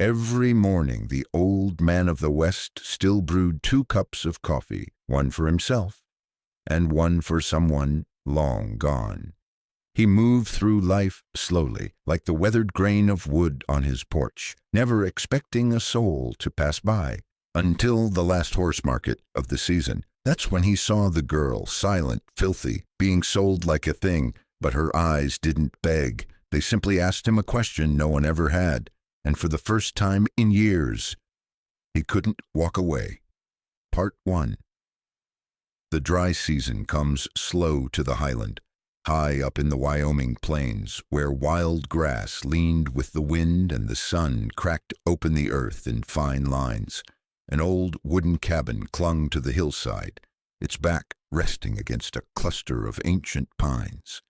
Every morning the old man of the West still brewed 2 cups of coffee, one for himself and one for someone long gone. He moved through life slowly, like the weathered grain of wood on his porch, never expecting a soul to pass by, until the last horse market of the season. That's when he saw the girl, silent, filthy, being sold like a thing, but her eyes didn't beg. They simply asked him a question no one ever had, and for the first time in years, he couldn't walk away. Part 1. The dry season comes slow to the highland, high up in the Wyoming plains, where wild grass leaned with the wind and the sun cracked open the earth in fine lines. An old wooden cabin clung to the hillside, its back resting against a cluster of ancient pines.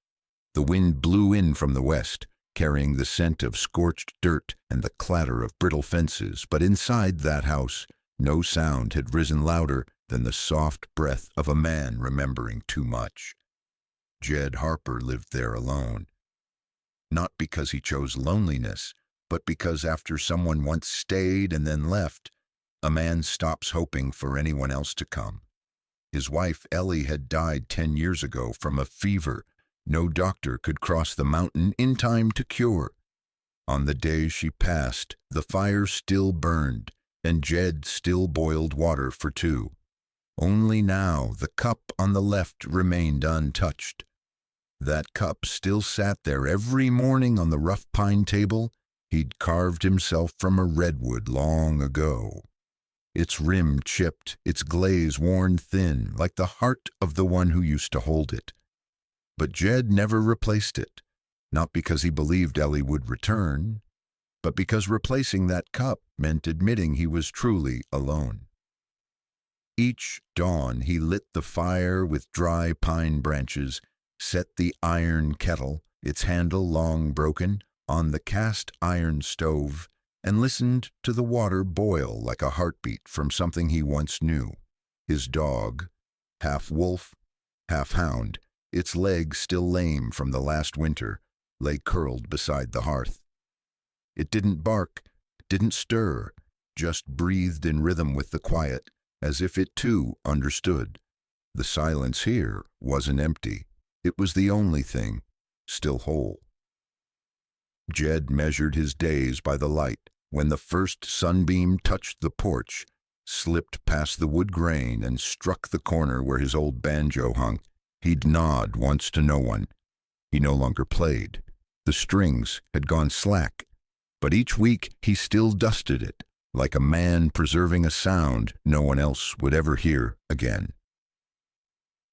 The wind blew in from the west, carrying the scent of scorched dirt and the clatter of brittle fences, but inside that house no sound had risen louder than the soft breath of a man remembering too much. Jed Harper lived there alone. Not because he chose loneliness, but because after someone once stayed and then left, a man stops hoping for anyone else to come. His wife, Ellie, had died 10 years ago from a fever no doctor could cross the mountain in time to cure. On the day she passed, the fire still burned, and Jed still boiled water for 2. Only now the cup on the left remained untouched. That cup still sat there every morning on the rough pine table he'd carved himself from a redwood long ago. Its rim chipped, its glaze worn thin, like the heart of the one who used to hold it. But Jed never replaced it, not because he believed Ellie would return, but because replacing that cup meant admitting he was truly alone. Each dawn he lit the fire with dry pine branches, set the iron kettle, its handle long broken, on the cast iron stove, and listened to the water boil like a heartbeat from something he once knew. His dog, half wolf, half hound, its legs still lame from the last winter, lay curled beside the hearth. It didn't bark, didn't stir, just breathed in rhythm with the quiet, as if it too understood. The silence here wasn't empty. It was the only thing still whole. Jed measured his days by the light. When the first sunbeam touched the porch, slipped past the wood grain, and struck the corner where his old banjo hung, he'd nod once to no one. He no longer played. The strings had gone slack, but each week he still dusted it, like a man preserving a sound no one else would ever hear again.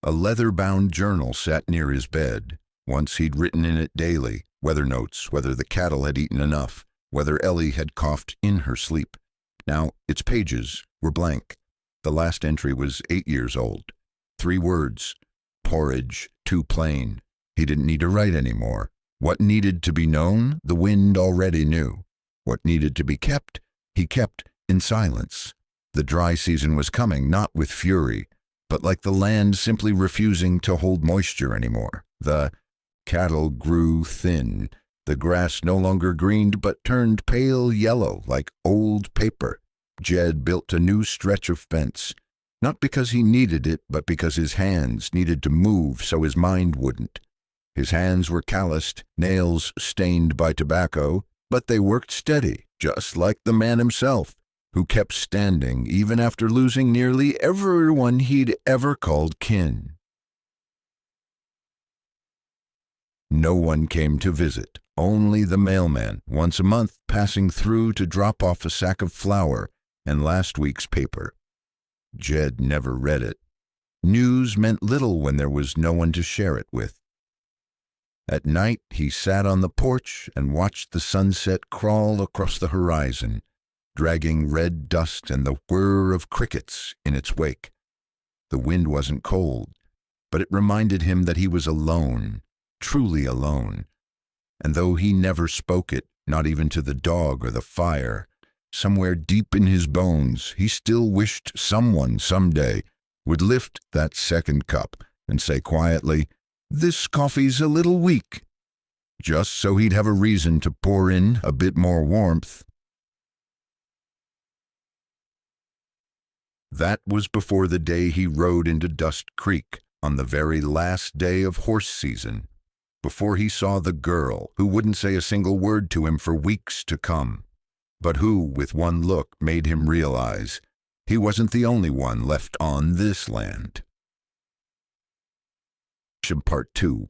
A leather-bound journal sat near his bed. Once he'd written in it daily, weather notes, whether the cattle had eaten enough, whether Ellie had coughed in her sleep. Now its pages were blank. The last entry was 8 years old. 3 words. Porridge, too plain. He didn't need to write any more. What needed to be known, the wind already knew. What needed to be kept, he kept in silence. The dry season was coming, not with fury, but like the land simply refusing to hold moisture anymore. The cattle grew thin. The grass no longer greened, but turned pale yellow like old paper. Jed built a new stretch of fence. Not because he needed it, but because his hands needed to move so his mind wouldn't. His hands were calloused, nails stained by tobacco, but they worked steady, just like the man himself, who kept standing even after losing nearly everyone he'd ever called kin. No one came to visit, only the mailman, once a month, passing through to drop off a sack of flour and last week's paper. Jed never read it. News meant little when there was no one to share it with. At night, he sat on the porch and watched the sunset crawl across the horizon, dragging red dust and the whir of crickets in its wake. The wind wasn't cold, but it reminded him that he was alone, truly alone. And though he never spoke it, not even to the dog or the fire, somewhere deep in his bones, he still wished someone someday would lift that second cup and say quietly, "This coffee's a little weak," just so he'd have a reason to pour in a bit more warmth. That was before the day he rode into Dust Creek on the very last day of horse season, before he saw the girl who wouldn't say a single word to him for weeks to come, but who, with one look, made him realize he wasn't the only one left on this land. Part 2.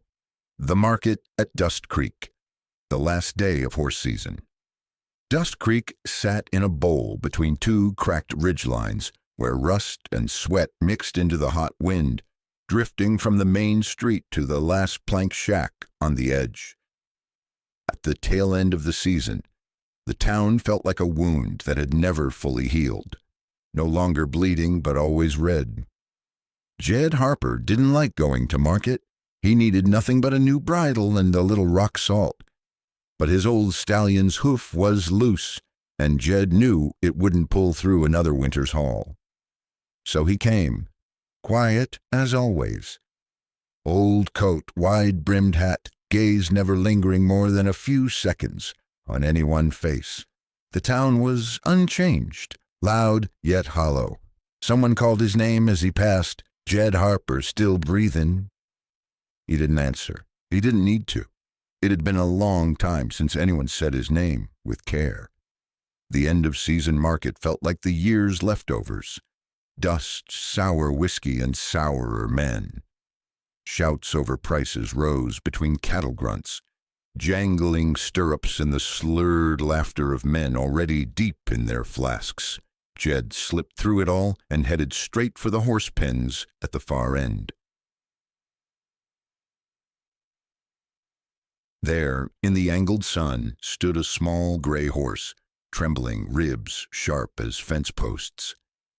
The Market at Dust Creek, the last day of horse season. Dust Creek sat in a bowl between two cracked ridgelines where rust and sweat mixed into the hot wind, drifting from the main street to the last plank shack on the edge. At the tail end of the season, the town felt like a wound that had never fully healed, no longer bleeding but always red. Jed Harper didn't like going to market. He needed nothing but a new bridle and a little rock salt. But his old stallion's hoof was loose, and Jed knew it wouldn't pull through another winter's haul. So he came, quiet as always. Old coat, wide-brimmed hat, gaze never lingering more than a few seconds on any one face. The town was unchanged, loud yet hollow. Someone called his name as he passed. Jed Harper, still breathing. He didn't answer. He didn't need to. It had been a long time since anyone said his name with care. The end-of-season market felt like the year's leftovers. Dust, sour whiskey, and sourer men. Shouts over prices rose between cattle grunts, jangling stirrups and the slurred laughter of men already deep in their flasks. Jed slipped through it all and headed straight for the horse pens at the far end. There, in the angled sun, stood a small gray horse, trembling, ribs sharp as fence posts.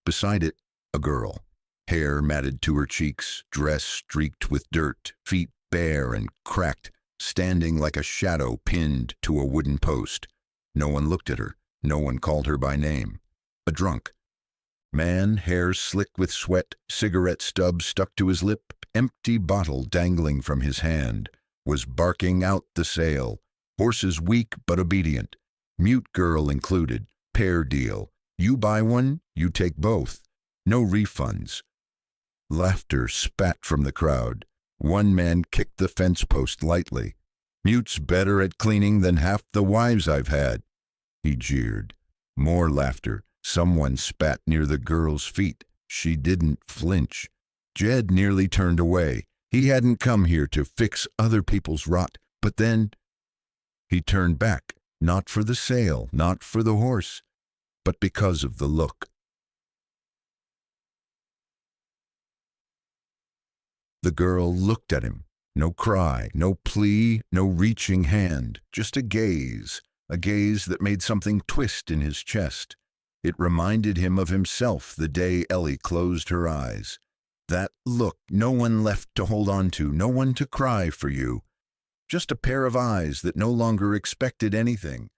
Beside it, a girl, hair matted to her cheeks, dress streaked with dirt, feet bare and cracked, standing like a shadow pinned to a wooden post. No one looked at her. No one called her by name. A drunk. Man, hair slick with sweat, cigarette stub stuck to his lip, empty bottle dangling from his hand, was barking out the sale. Horses weak but obedient. Mute girl included. Pair deal. You buy one, you take both. No refunds. Laughter spat from the crowd. One man kicked the fence post lightly. Mute's better at cleaning than half the wives I've had. He jeered. More laughter. Someone spat near the girl's feet. She didn't flinch. Jed nearly turned away. He hadn't come here to fix other people's rot, but then he turned back, not for the sale, not for the horse, but because of the look. The girl looked at him. No cry, no plea, no reaching hand, just a gaze that made something twist in his chest. It reminded him of himself the day Ellie closed her eyes. That look, no one left to hold on to, no one to cry for you. Just a pair of eyes that no longer expected anything,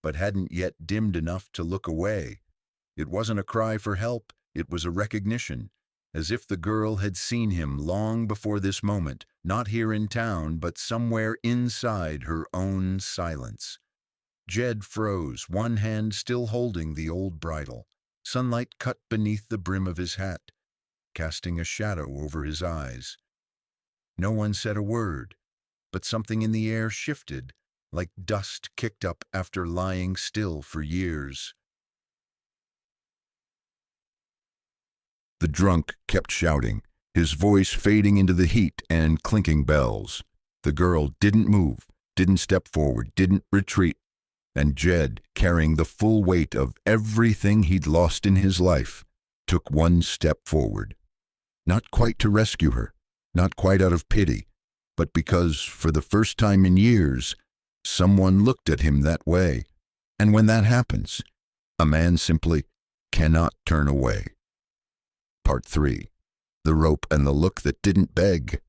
but hadn't yet dimmed enough to look away. It wasn't a cry for help, it was a recognition, as if the girl had seen him long before this moment, not here in town, but somewhere inside her own silence. Jed froze, one hand still holding the old bridle. Sunlight cut beneath the brim of his hat, casting a shadow over his eyes. No one said a word, but something in the air shifted, like dust kicked up after lying still for years. The drunk kept shouting, his voice fading into the heat and clinking bells. The girl didn't move, didn't step forward, didn't retreat. And Jed, carrying the full weight of everything he'd lost in his life, took one step forward. Not quite to rescue her, not quite out of pity, but because, for the first time in years, someone looked at him that way. And when that happens, a man simply cannot turn away. Part 3. The rope and the look that didn't beg.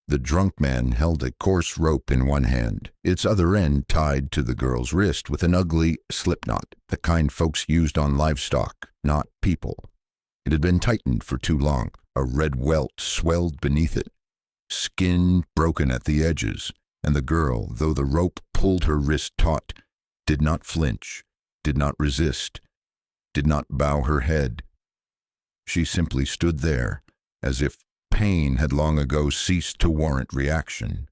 The drunk man held a coarse rope in one hand, its other end tied to the girl's wrist with an ugly slipknot, the kind folks used on livestock, not people. It had been tightened for too long. A red welt swelled beneath it, skin broken at the edges, and the girl, though the rope pulled her wrist taut, did not flinch, did not resist, did not bow her head. She simply stood there, as if pain had long ago ceased to warrant reaction.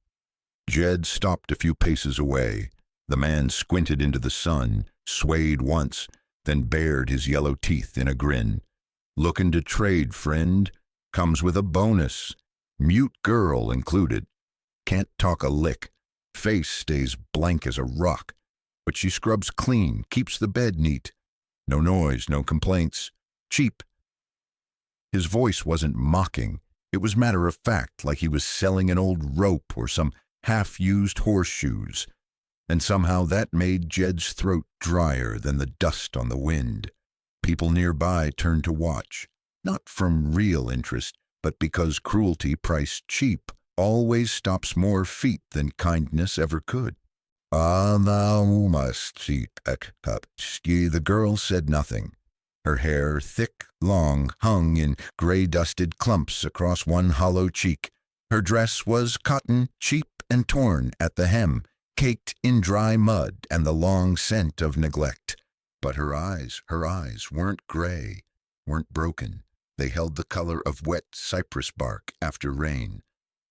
Jed stopped a few paces away. The man squinted into the sun, swayed once, then bared his yellow teeth in a grin. "Looking to trade, friend. Comes with a bonus. Mute girl included. Can't talk a lick. Face stays blank as a rock. But she scrubs clean, keeps the bed neat. No noise, no complaints. Cheap." His voice wasn't mocking. It was matter of fact, like he was selling an old rope or some half-used horseshoes. And somehow that made Jed's throat drier than the dust on the wind. People nearby turned to watch, not from real interest, but because cruelty priced cheap always stops more feet than kindness ever could. "Ah, thou must see." The girl said nothing. Her hair, thick, long, hung in gray-dusted clumps across one hollow cheek. Her dress was cotton, cheap and torn at the hem, caked in dry mud and the long scent of neglect. But her eyes weren't gray, weren't broken. They held the color of wet cypress bark after rain.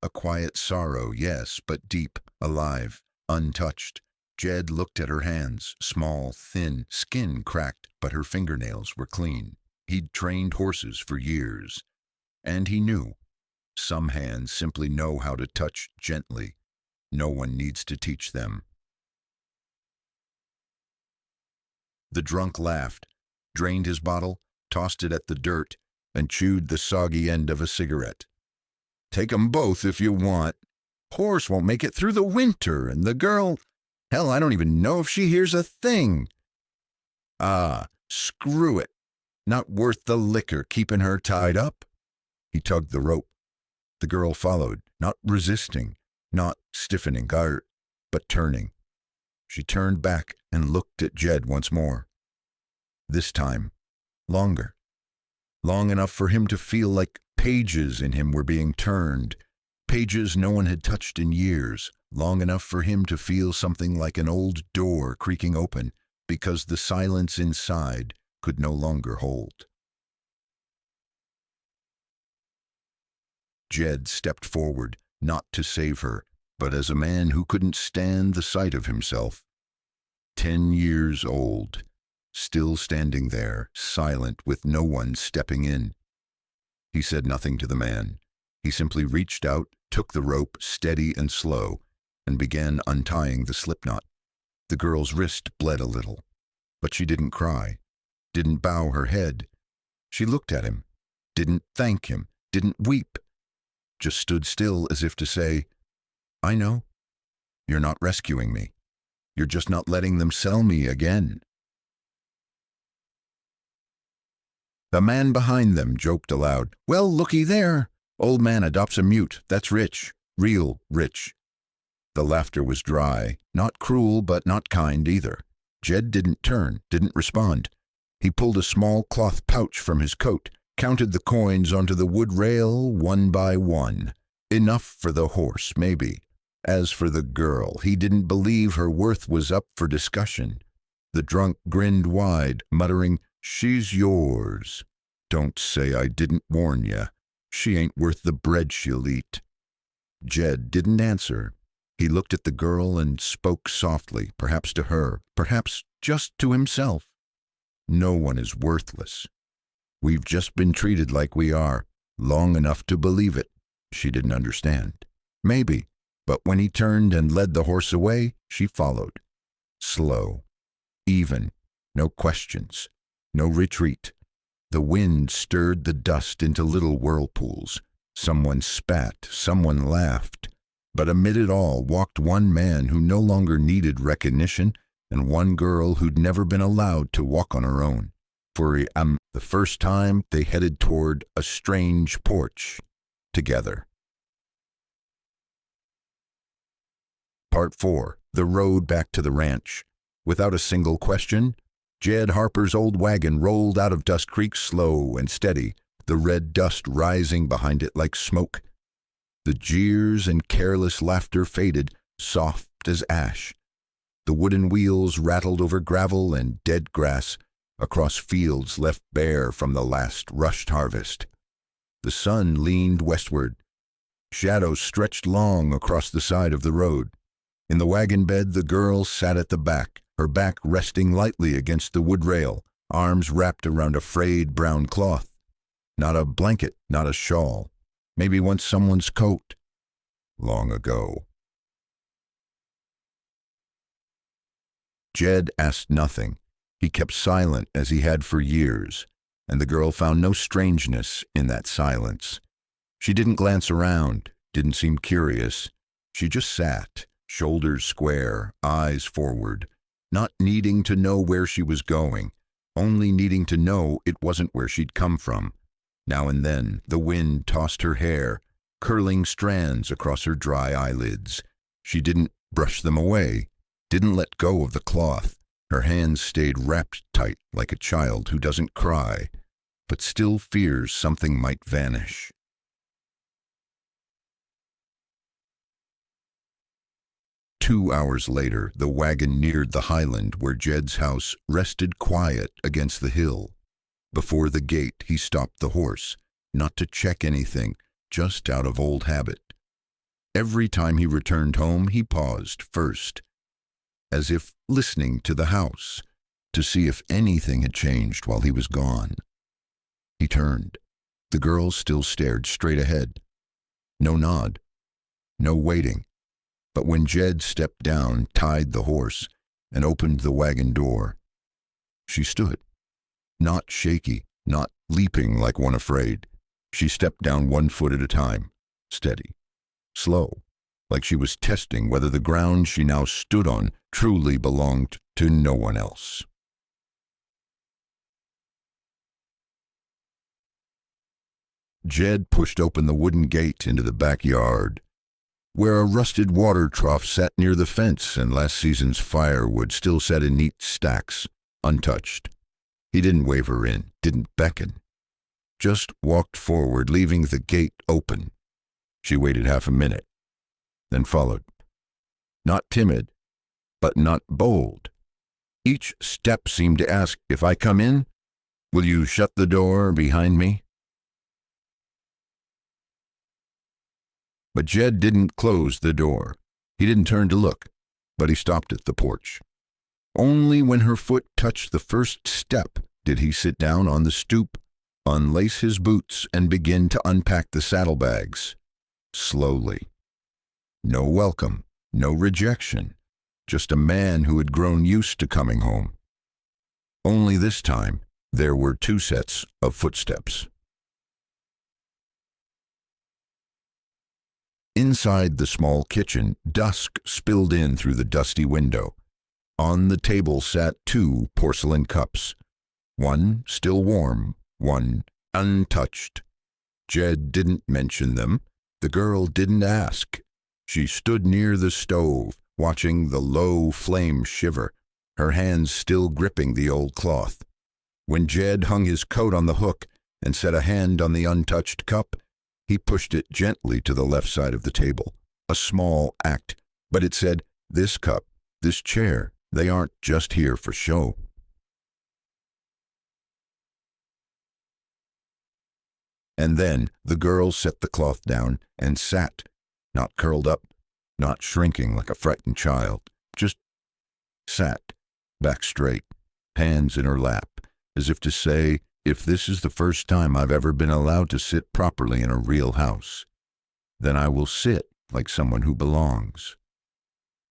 A quiet sorrow, yes, but deep, alive, untouched. Jed looked at her hands, small, thin, skin cracked, but her fingernails were clean. He'd trained horses for years. And he knew. Some hands simply know how to touch gently. No one needs to teach them. The drunk laughed, drained his bottle, tossed it at the dirt, and chewed the soggy end of a cigarette. "Take 'em both if you want. Horse won't make it through the winter, and the girl, hell, I don't even know if she hears a thing. Ah, screw it. Not worth the liquor keeping her tied up." He tugged the rope. The girl followed, not resisting, not stiffening, but turning. She turned back and looked at Jed once more. This time, longer. Long enough for him to feel like pages in him were being turned, pages no one had touched in years, long enough for him to feel something like an old door creaking open because the silence inside could no longer hold. Jed stepped forward, not to save her, but as a man who couldn't stand the sight of himself. 10 years old, still standing there, silent, with no one stepping in. He said nothing to the man. He simply reached out, took the rope, steady and slow, and began untying the slipknot. The girl's wrist bled a little, but she didn't cry, didn't bow her head. She looked at him, didn't thank him, didn't weep, just stood still as if to say, "I know. You're not rescuing me. You're just not letting them sell me again." The man behind them joked aloud, "Well, looky there. Old man adopts a mute. That's rich. Real rich." The laughter was dry, not cruel but not kind either. Jed didn't turn, didn't respond. He pulled a small cloth pouch from his coat, counted the coins onto the wood rail one by one. Enough for the horse, maybe. As for the girl, he didn't believe her worth was up for discussion. The drunk grinned wide, muttering, "She's yours. Don't say I didn't warn ya. She ain't worth the bread she'll eat." Jed didn't answer. He looked at the girl and spoke softly, perhaps to her, perhaps just to himself. "No one is worthless. We've just been treated like we are, long enough to believe it." She didn't understand. Maybe, but when he turned and led the horse away, she followed. Slow, even, no questions, no retreat. The wind stirred the dust into little whirlpools. Someone spat, someone laughed. But amid it all walked one man who no longer needed recognition, and one girl who'd never been allowed to walk on her own. For the first time they headed toward a strange porch together. Part 4. The road back to the ranch. Without a single question, Jed Harper's old wagon rolled out of Dust Creek slow and steady, the red dust rising behind it like smoke. The jeers and careless laughter faded, soft as ash. The wooden wheels rattled over gravel and dead grass, across fields left bare from the last rushed harvest. The sun leaned westward. Shadows stretched long across the side of the road. In the wagon bed, the girl sat at the back, her back resting lightly against the wood rail, arms wrapped around a frayed brown cloth. Not a blanket, not a shawl. Maybe once someone's coat. Long ago. Jed asked nothing. He kept silent as he had for years, and the girl found no strangeness in that silence. She didn't glance around, didn't seem curious. She just sat, shoulders square, eyes forward, not needing to know where she was going, only needing to know it wasn't where she'd come from. Now and then, the wind tossed her hair, curling strands across her dry eyelids. She didn't brush them away, didn't let go of the cloth. Her hands stayed wrapped tight like a child who doesn't cry, but still fears something might vanish. Two hours later, the wagon neared the highland where Jed's house rested quiet against the hill. Before the gate, he stopped the horse, not to check anything, just out of old habit. Every time he returned home, he paused first, as if listening to the house, to see if anything had changed while he was gone. He turned. The girl still stared straight ahead. No nod, no waiting. But when Jed stepped down, tied the horse, and opened the wagon door, she stood, not shaky, not leaping like one afraid. She stepped down 1 foot at a time, steady, slow, like she was testing whether the ground she now stood on truly belonged to no one else. Jed pushed open the wooden gate into the backyard, where a rusted water trough sat near the fence and last season's firewood still sat in neat stacks, untouched. He didn't wave her in, didn't beckon. Just walked forward, leaving the gate open. She waited half a minute, then followed. Not timid, but not bold. Each step seemed to ask, "If I come in, will you shut the door behind me?" But Jed didn't close the door. He didn't turn to look, but he stopped at the porch. Only when her foot touched the first step did he sit down on the stoop, unlace his boots, and begin to unpack the saddlebags. Slowly. No welcome, no rejection, just a man who had grown used to coming home. Only this time, there were 2 sets of footsteps. Inside the small kitchen, dusk spilled in through the dusty window. On the table sat 2 porcelain cups, one still warm, one untouched. Jed didn't mention them. The girl didn't ask. She stood near the stove, watching the low flame shiver, her hands still gripping the old cloth. When Jed hung his coat on the hook and set a hand on the untouched cup, he pushed it gently to the left side of the table. A small act, but it said, "This cup, this chair, they aren't just here for show." And then the girl set the cloth down and sat, not curled up, not shrinking like a frightened child, just sat, back straight, hands in her lap, as if to say, "If this is the first time I've ever been allowed to sit properly in a real house, then I will sit like someone who belongs."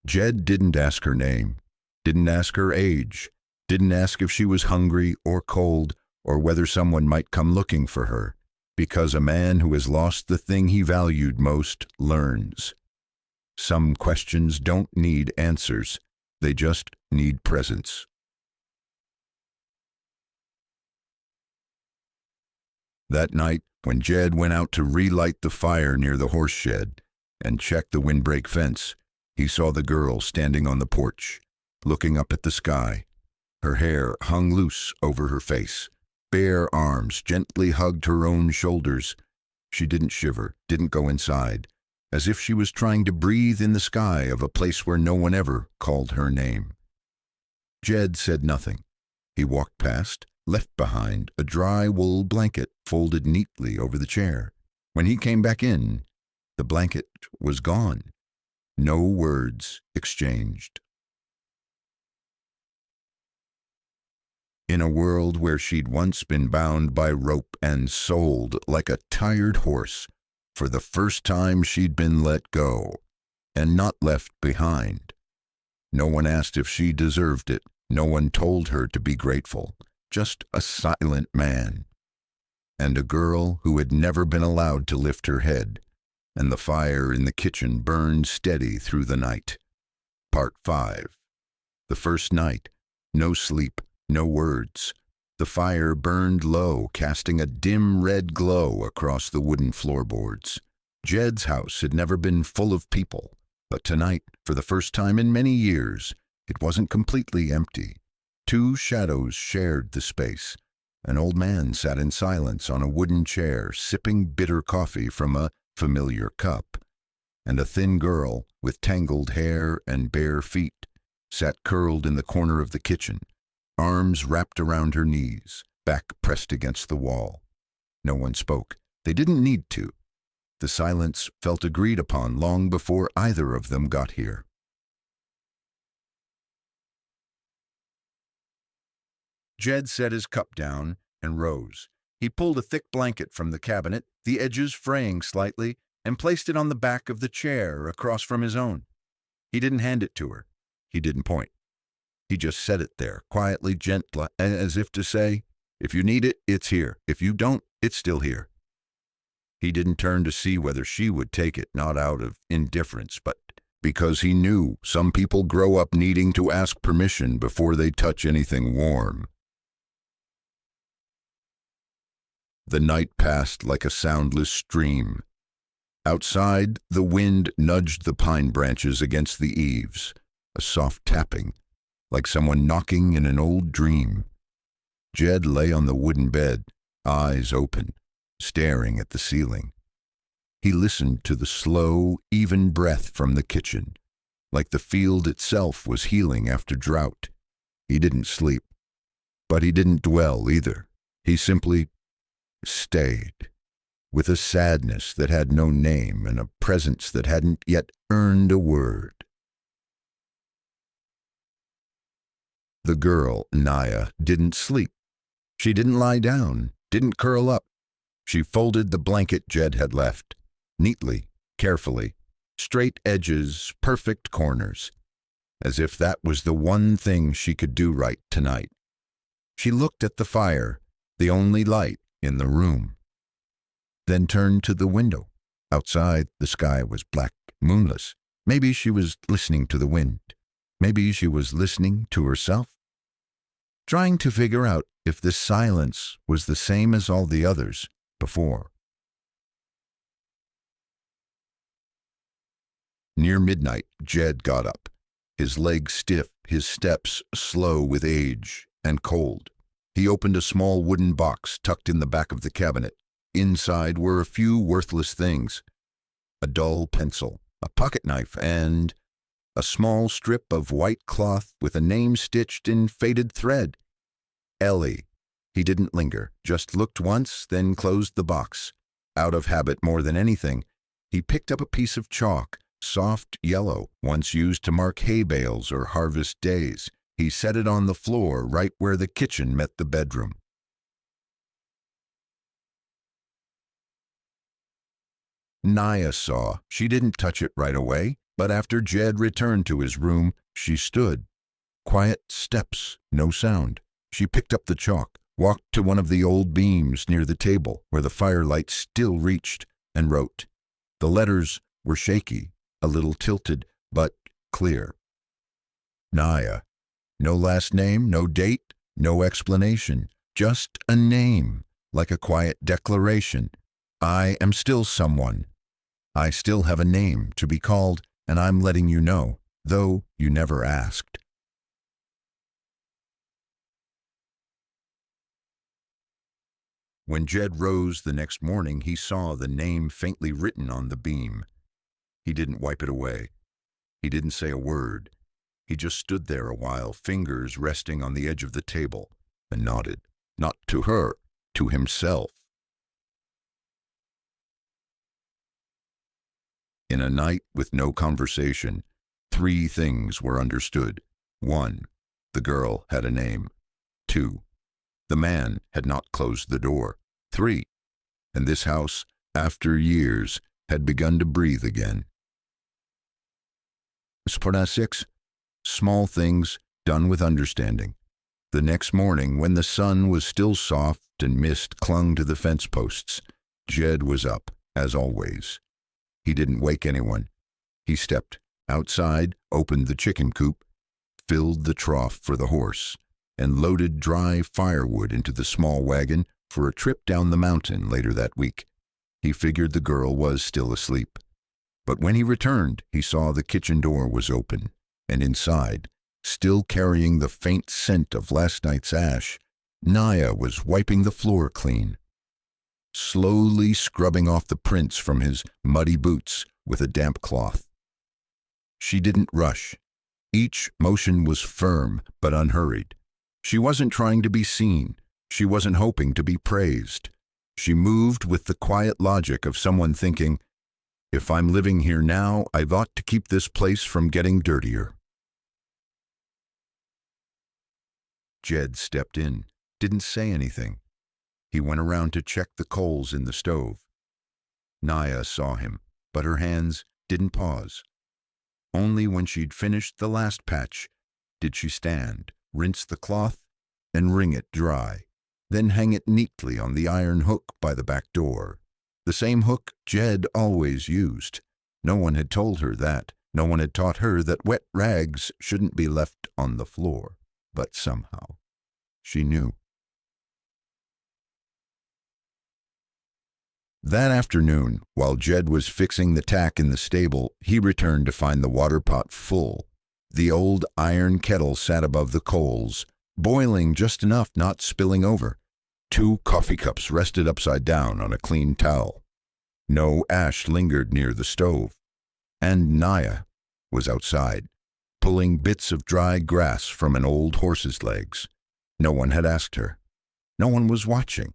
Jed didn't ask her name, didn't ask her age, didn't ask if she was hungry or cold or whether someone might come looking for her, because a man who has lost the thing he valued most learns. Some questions don't need answers, they just need presence. That night, when Jed went out to relight the fire near the horse shed and check the windbreak fence, he saw the girl standing on the porch, looking up at the sky. Her hair hung loose over her face. Bare arms gently hugged her own shoulders. She didn't shiver, didn't go inside, as if she was trying to breathe in the sky of a place where no one ever called her name. Jed said nothing. He walked past, left behind a dry wool blanket folded neatly over the chair. When he came back in, the blanket was gone. No words exchanged. In a world where she'd once been bound by rope and sold like a tired horse, for the first time she'd been let go, and not left behind. No one asked if she deserved it. No one told her to be grateful. Just a silent man. And a girl who had never been allowed to lift her head. And the fire in the kitchen burned steady through the night. Part 5. The first night. No sleep, no words. The fire burned low, casting a dim red glow across the wooden floorboards. Jed's house had never been full of people, but tonight, for the first time in many years, it wasn't completely empty. 2 shadows shared the space. An old man sat in silence on a wooden chair, sipping bitter coffee from a familiar cup. And a thin girl, with tangled hair and bare feet, sat curled in the corner of the kitchen, arms wrapped around her knees, back pressed against the wall. No one spoke. They didn't need to. The silence felt agreed upon long before either of them got here. Jed set his cup down and rose. He pulled a thick blanket from the cabinet, the edges fraying slightly, and placed it on the back of the chair across from his own. He didn't hand it to her. He didn't point. He just set it there, quietly, gently, as if to say, if you need it, it's here. If you don't, it's still here. He didn't turn to see whether she would take it, not out of indifference, but because he knew some people grow up needing to ask permission before they touch anything warm. The night passed like a soundless stream. Outside, the wind nudged the pine branches against the eaves, a soft tapping, like someone knocking in an old dream. Jed lay on the wooden bed, eyes open, staring at the ceiling. He listened to the slow, even breath from the kitchen, like the field itself was healing after drought. He didn't sleep, but he didn't dwell either. He simply stayed, with a sadness that had no name and a presence that hadn't yet earned a word. The girl, Naya, didn't sleep. She didn't lie down, didn't curl up. She folded the blanket Jed had left, neatly, carefully, straight edges, perfect corners, as if that was the one thing she could do right tonight. She looked at the fire, the only light in the room, then turned to the window. Outside, the sky was black, moonless. Maybe she was listening to the wind. Maybe she was listening to herself, trying to figure out if this silence was the same as all the others before. Near midnight, Jed got up, his legs stiff, his steps slow with age and cold. He opened a small wooden box tucked in the back of the cabinet. Inside were a few worthless things: a dull pencil, a pocket knife, and a small strip of white cloth with a name stitched in faded thread. Ellie. He didn't linger, just looked once, then closed the box. Out of habit more than anything, he picked up a piece of chalk, soft yellow, once used to mark hay bales or harvest days. He set it on the floor right where the kitchen met the bedroom. Naya saw. She didn't touch it right away, but after Jed returned to his room, she stood. Quiet steps, no sound. She picked up the chalk, walked to one of the old beams near the table where the firelight still reached, and wrote. The letters were shaky, a little tilted, but clear. Naya. No last name, no date, no explanation. Just a name, like a quiet declaration. I am still someone. I still have a name to be called, and I'm letting you know, though you never asked. When Jed rose the next morning, he saw the name faintly written on the beam. He didn't wipe it away. He didn't say a word. He just stood there a while, fingers resting on the edge of the table, and nodded. Not to her, to himself. In a night with no conversation, 3 things were understood. 1. The girl had a name. 2. The man had not closed the door. 3. And this house, after years, had begun to breathe again. Sport 6. Small things done with understanding. The next morning, when the sun was still soft and mist clung to the fence posts, Jed was up, as always. He didn't wake anyone. He stepped outside, opened the chicken coop, filled the trough for the horse, and loaded dry firewood into the small wagon for a trip down the mountain later that week. He figured the girl was still asleep. But when he returned, he saw the kitchen door was open, and inside, still carrying the faint scent of last night's ash, Naya was wiping the floor clean, slowly scrubbing off the prints from his muddy boots with a damp cloth. She didn't rush. Each motion was firm but unhurried. She wasn't trying to be seen. She wasn't hoping to be praised. She moved with the quiet logic of someone thinking, if I'm living here now, I've ought to keep this place from getting dirtier. Jed stepped in, didn't say anything. He went around to check the coals in the stove. Naya saw him, but her hands didn't pause. Only when she'd finished the last patch did she stand, rinse the cloth, and wring it dry, then hang it neatly on the iron hook by the back door. The same hook Jed always used. No one had told her that. No one had taught her that wet rags shouldn't be left on the floor. But somehow, she knew. That afternoon, while Jed was fixing the tack in the stable, he returned to find the water pot full. The old iron kettle sat above the coals, boiling just enough not spilling over. 2 coffee cups rested upside down on a clean towel. No ash lingered near the stove. And Naya was outside, pulling bits of dry grass from an old horse's legs. No one had asked her. No one was watching.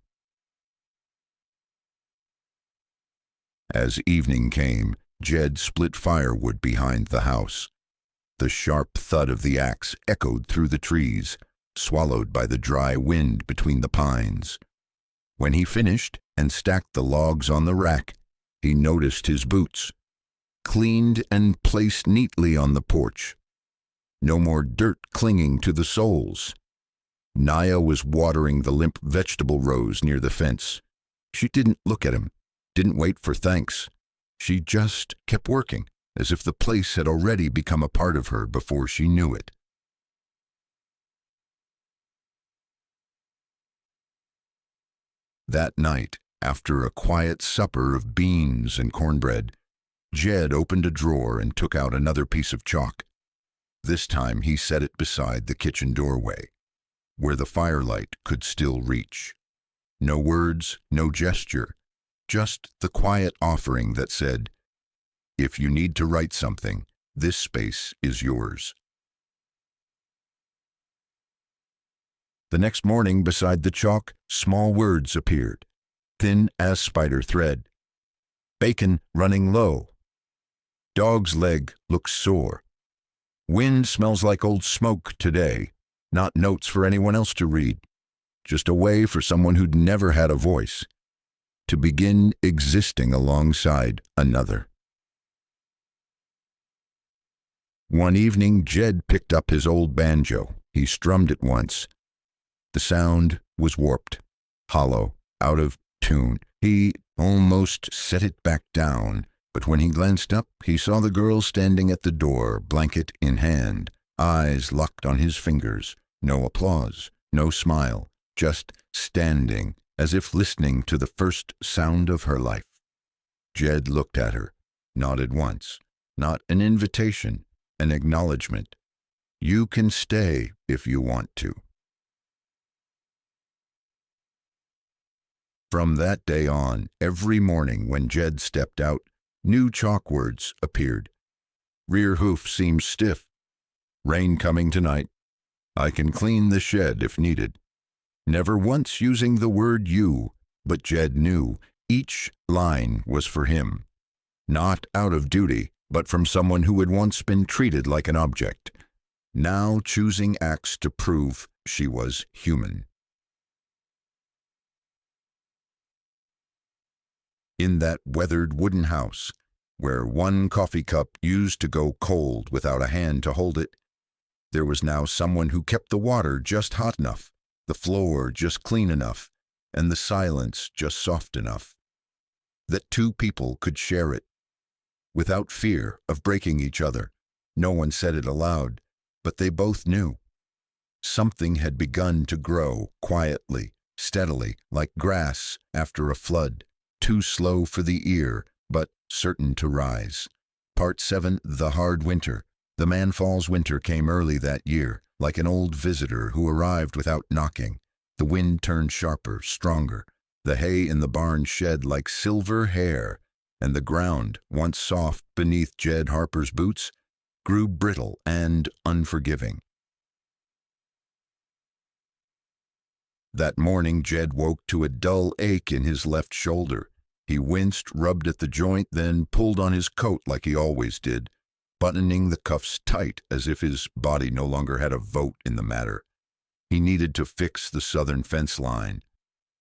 As evening came, Jed split firewood behind the house. The sharp thud of the axe echoed through the trees, swallowed by the dry wind between the pines. When he finished and stacked the logs on the rack, he noticed his boots, cleaned and placed neatly on the porch. No more dirt clinging to the soles. Naya was watering the limp vegetable rows near the fence. She didn't look at him, didn't wait for thanks. She just kept working, as if the place had already become a part of her before she knew it. That night, after a quiet supper of beans and cornbread, Jed opened a drawer and took out another piece of chalk. This time he set it beside the kitchen doorway, where the firelight could still reach. No words, no gesture, just the quiet offering that said, if you need to write something, this space is yours. The next morning, beside the chalk, small words appeared, thin as spider thread. Bacon running low. Dog's leg looks sore. Wind smells like old smoke today. Not notes for anyone else to read. Just a way for someone who'd never had a voice to begin existing alongside another. One evening, Jed picked up his old banjo. He strummed it once. The sound was warped, hollow, out of tune. He almost set it back down, but when he glanced up, he saw the girl standing at the door, blanket in hand, eyes locked on his fingers. No applause, no smile, just standing, as if listening to the first sound of her life. Jed looked at her, nodded once. Not an invitation, an acknowledgement. You can stay if you want to. From that day on, every morning when Jed stepped out, new chalk words appeared. Rear hoof seems stiff. Rain coming tonight. I can clean the shed if needed. never once using the word you, but Jed knew each line was for him. Not out of duty, but from someone who had once been treated like an object, now choosing acts to prove she was human. In that weathered wooden house, where one coffee cup used to go cold without a hand to hold it, there was now someone who kept the water just hot enough, the floor just clean enough, and the silence just soft enough, that two people could share it, without fear of breaking each other. No one said it aloud, but they both knew. Something had begun to grow quietly, steadily, like grass after a flood, too slow for the ear, but certain to rise. Part 7, The Hard Winter. The Man Falls winter came early that year, like an old visitor who arrived without knocking. The wind turned sharper, stronger. The hay in the barn shed like silver hair, and the ground, once soft beneath Jed Harper's boots, grew brittle and unforgiving. That morning Jed woke to a dull ache in his left shoulder. He winced, rubbed at the joint, then pulled on his coat like he always did, buttoning the cuffs tight as if his body no longer had a vote in the matter. He needed to fix the southern fence line.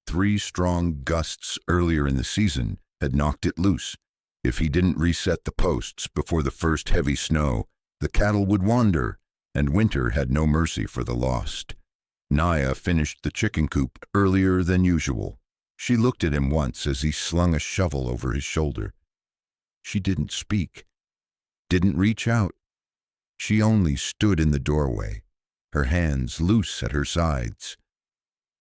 3 strong gusts earlier in the season had knocked it loose. If he didn't reset the posts before the first heavy snow, the cattle would wander, and winter had no mercy for the lost. Naya finished the chicken coop earlier than usual. She looked at him once as he slung a shovel over his shoulder. She didn't speak, didn't reach out. She only stood in the doorway, her hands loose at her sides,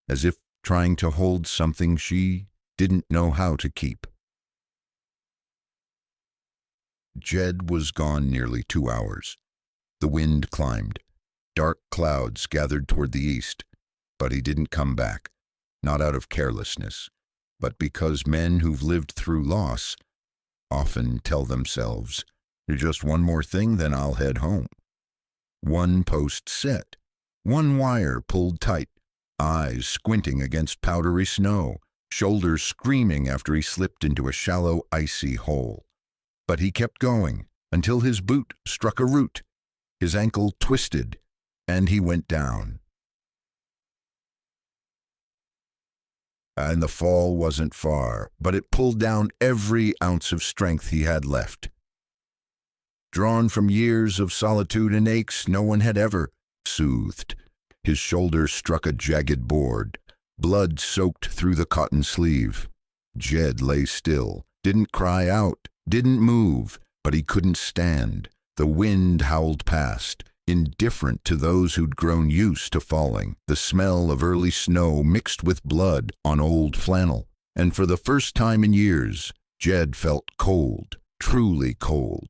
as if trying to hold something she didn't know how to keep. Jed was gone nearly 2 hours. The wind climbed. Dark clouds gathered toward the east, but he didn't come back, not out of carelessness, but because men who've lived through loss often tell themselves, just one more thing, then I'll head home. One post set, one wire pulled tight, eyes squinting against powdery snow, shoulders screaming after he slipped into a shallow, icy hole. But he kept going until his boot struck a root, his ankle twisted, and he went down. And the fall wasn't far, but it pulled down every ounce of strength he had left. Drawn from years of solitude and aches no one had ever soothed, his shoulder struck a jagged board. Blood soaked through the cotton sleeve. Jed lay still, didn't cry out, didn't move, but he couldn't stand. The wind howled past, indifferent to those who'd grown used to falling. The smell of early snow mixed with blood on old flannel. And for the first time in years, Jed felt cold, truly cold.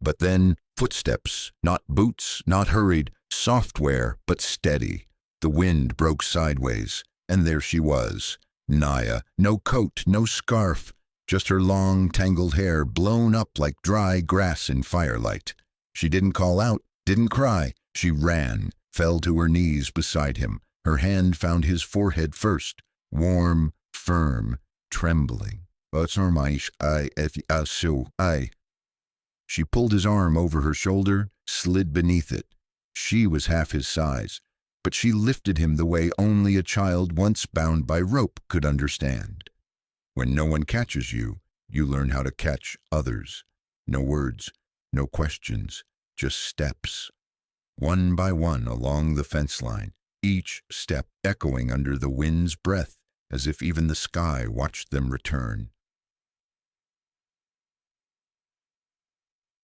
But then, footsteps, not boots, not hurried, software, but steady. The wind broke sideways, and there she was, Naya, no coat, no scarf, just her long, tangled hair blown up like dry grass in firelight. She didn't call out, didn't cry. She ran, fell to her knees beside him. Her hand found his forehead first, warm, firm, trembling. She pulled his arm over her shoulder, slid beneath it. She was half his size, but she lifted him the way only a child once bound by rope could understand. When no one catches you, you learn how to catch others. No words, no questions, just steps. One by one along the fence line, each step echoing under the wind's breath, as if even the sky watched them return.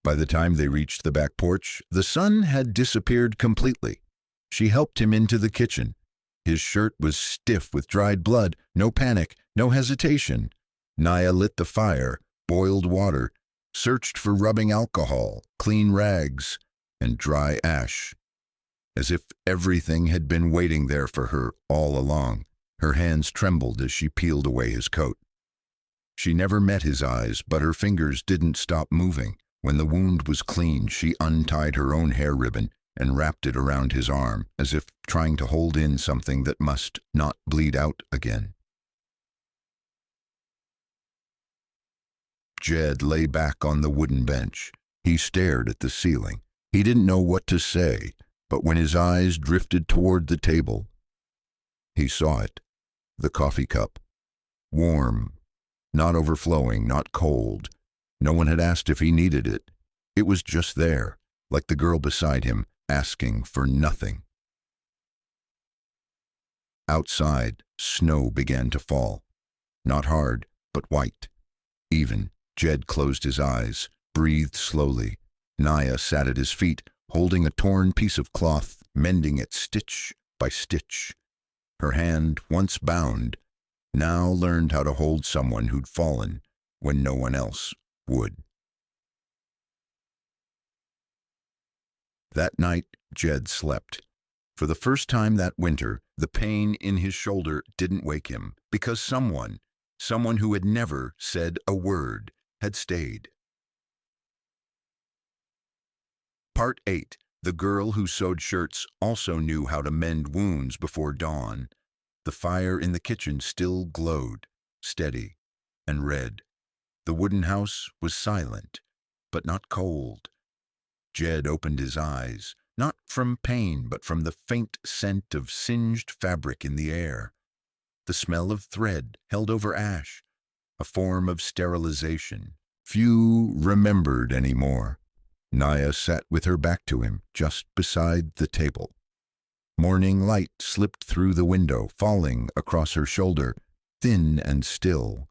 By the time they reached the back porch, the sun had disappeared completely. She helped him into the kitchen. His shirt was stiff with dried blood. No panic, no hesitation. Naya lit the fire, boiled water, searched for rubbing alcohol, clean rags, and dry ash. As if everything had been waiting there for her all along. Her hands trembled as she peeled away his coat. She never met his eyes, but her fingers didn't stop moving. When the wound was clean, she untied her own hair ribbon, and wrapped it around his arm, as if trying to hold in something that must not bleed out again. Jed lay back on the wooden bench. He stared at the ceiling. He didn't know what to say, but when his eyes drifted toward the table, he saw it, the coffee cup. Warm, not overflowing, not cold. No one had asked if he needed it. It was just there, like the girl beside him, asking for nothing. Outside, snow began to fall. Not hard, but white. Even. Jed closed his eyes, breathed slowly. Naya sat at his feet, holding a torn piece of cloth, mending it stitch by stitch. Her hand, once bound, now learned how to hold someone who'd fallen when no one else would. That night, Jed slept. For the first time that winter, the pain in his shoulder didn't wake him, because someone who had never said a word, had stayed. Part 8. The girl who sewed shirts also knew how to mend wounds before dawn. The fire in the kitchen still glowed, steady and red. The wooden house was silent, but not cold. Jed opened his eyes, not from pain, but from the faint scent of singed fabric in the air. The smell of thread held over ash, a form of sterilization. Few remembered anymore. Naya sat with her back to him, just beside the table. Morning light slipped through the window, falling across her shoulder, thin and still,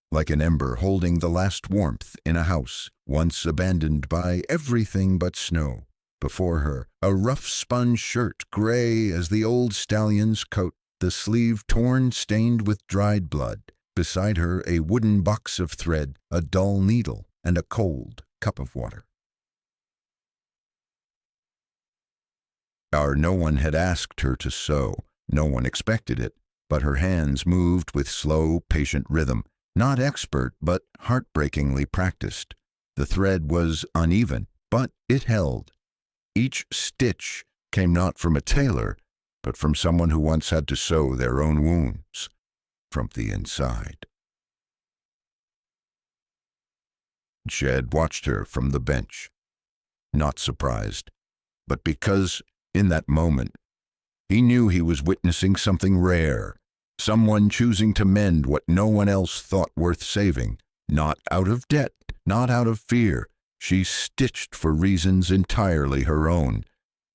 like an ember holding the last warmth in a house once abandoned by everything but snow. Before her, a rough spun shirt, gray as the old stallion's coat, the sleeve torn, stained with dried blood. Beside her, a wooden box of thread, a dull needle, and a cold cup of water. No one had asked her to sew. No one expected it, but her hands moved with slow, patient rhythm, not expert, but heartbreakingly practiced. The thread was uneven, but it held. Each stitch came not from a tailor, but from someone who once had to sew their own wounds from the inside. Jed watched her from the bench, not surprised, but because in that moment he knew he was witnessing something rare, someone choosing to mend what no one else thought worth saving, not out of debt, not out of fear. She stitched for reasons entirely her own,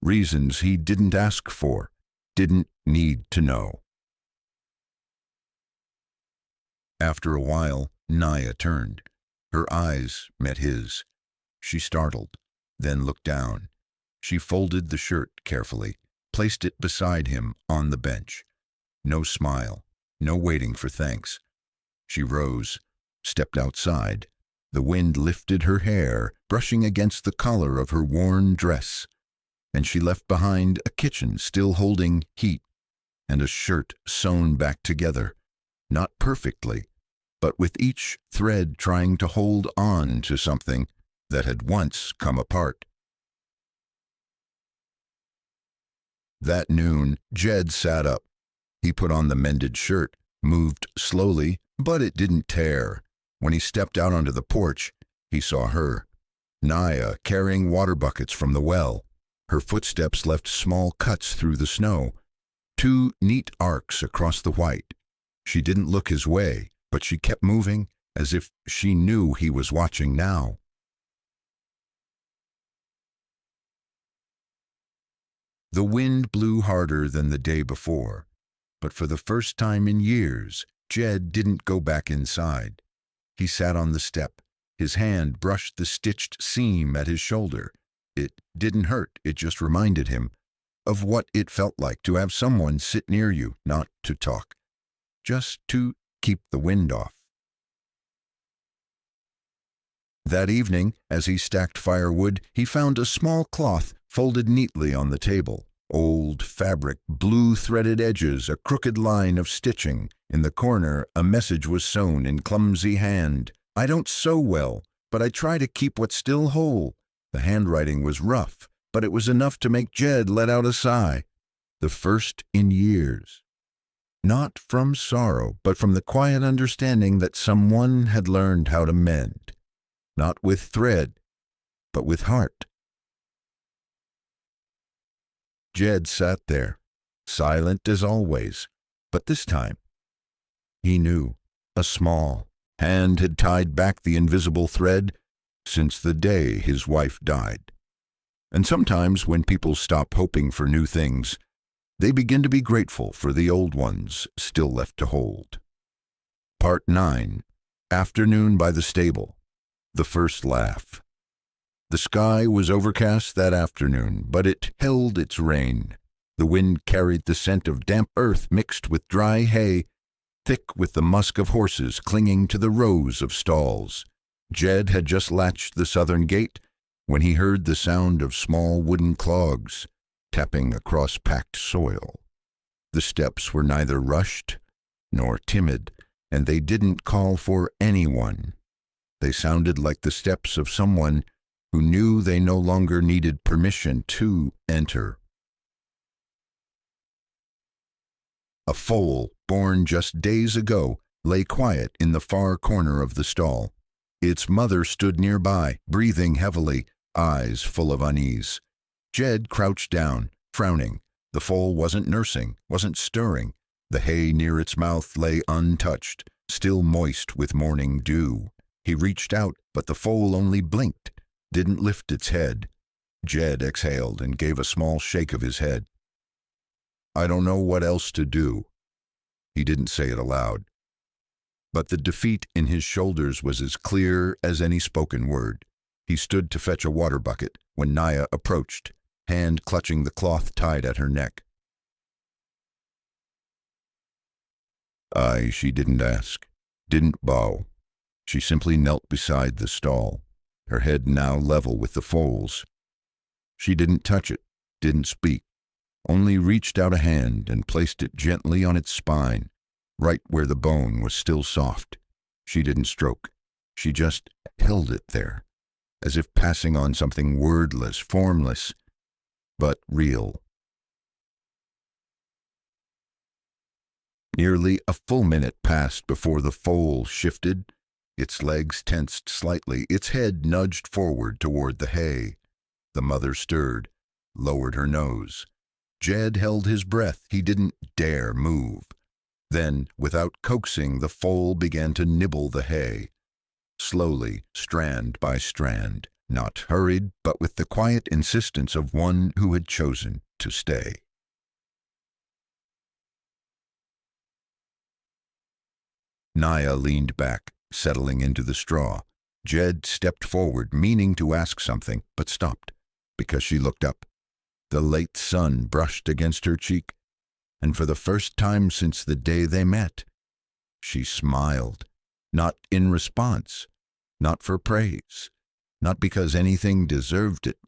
reasons he didn't ask for, didn't need to know. After a while, Naya turned. Her eyes met his. She startled, then looked down. She folded the shirt carefully, placed it beside him on the bench. No smile, no waiting for thanks. She rose, stepped outside. The wind lifted her hair, brushing against the collar of her worn dress, and she left behind a kitchen still holding heat and a shirt sewn back together, not perfectly, but with each thread trying to hold on to something that had once come apart. That noon, Jed sat up. He put on the mended shirt, moved slowly, but it didn't tear. When he stepped out onto the porch, he saw her, Naya, carrying water buckets from the well. Her footsteps left small cuts through the snow, 2 neat arcs across the white. She didn't look his way, but she kept moving as if she knew he was watching now. The wind blew harder than the day before, but for the first time in years, Jed didn't go back inside. He sat on the step. His hand brushed the stitched seam at his shoulder. It didn't hurt, it just reminded him of what it felt like to have someone sit near you, not to talk, just to keep the wind off. That evening, as he stacked firewood, he found a small cloth folded neatly on the table. Old fabric, blue-threaded edges, a crooked line of stitching. In the corner, a message was sewn in clumsy hand. "I don't sew well, but I try to keep what's still whole." The handwriting was rough, but it was enough to make Jed let out a sigh, the first in years. Not from sorrow, but from the quiet understanding that someone had learned how to mend, not with thread, but with heart. Jed sat there, silent as always, but this time he knew a small hand had tied back the invisible thread since the day his wife died. And sometimes when people stop hoping for new things, they begin to be grateful for the old ones still left to hold. Part 9. Afternoon by the stable. The first laugh. The sky was overcast that afternoon, but it held its rain. The wind carried the scent of damp earth mixed with dry hay, thick with the musk of horses clinging to the rows of stalls. Jed had just latched the southern gate when he heard the sound of small wooden clogs tapping across packed soil. The steps were neither rushed nor timid, and they didn't call for anyone. They sounded like the steps of someone who knew they no longer needed permission to enter. A foal, born just days ago, lay quiet in the far corner of the stall. Its mother stood nearby, breathing heavily, eyes full of unease. Jed crouched down, frowning. The foal wasn't nursing, wasn't stirring. The hay near its mouth lay untouched, still moist with morning dew. He reached out, but the foal only blinked, didn't lift its head. Jed exhaled and gave a small shake of his head. "I don't know what else to do." He didn't say it aloud, but the defeat in his shoulders was as clear as any spoken word. He stood to fetch a water bucket when Naya approached, hand clutching the cloth tied at her neck. She didn't ask, didn't bow. She simply knelt beside the stall, her head now level with the foal's. She didn't touch it, didn't speak, only reached out a hand and placed it gently on its spine, right where the bone was still soft. She didn't stroke. She just held it there, as if passing on something wordless, formless, but real. Nearly a full minute passed before the foal shifted. Its legs tensed slightly, its head nudged forward toward the hay. The mother stirred, lowered her nose. Jed held his breath. He didn't dare move. Then, without coaxing, the foal began to nibble the hay. Slowly, strand by strand, not hurried, but with the quiet insistence of one who had chosen to stay. Naya leaned back, settling into the straw. Jed stepped forward, meaning to ask something, but stopped, because she looked up. The late sun brushed against her cheek, and for the first time since the day they met, she smiled, not in response, not for praise, not because anything deserved it,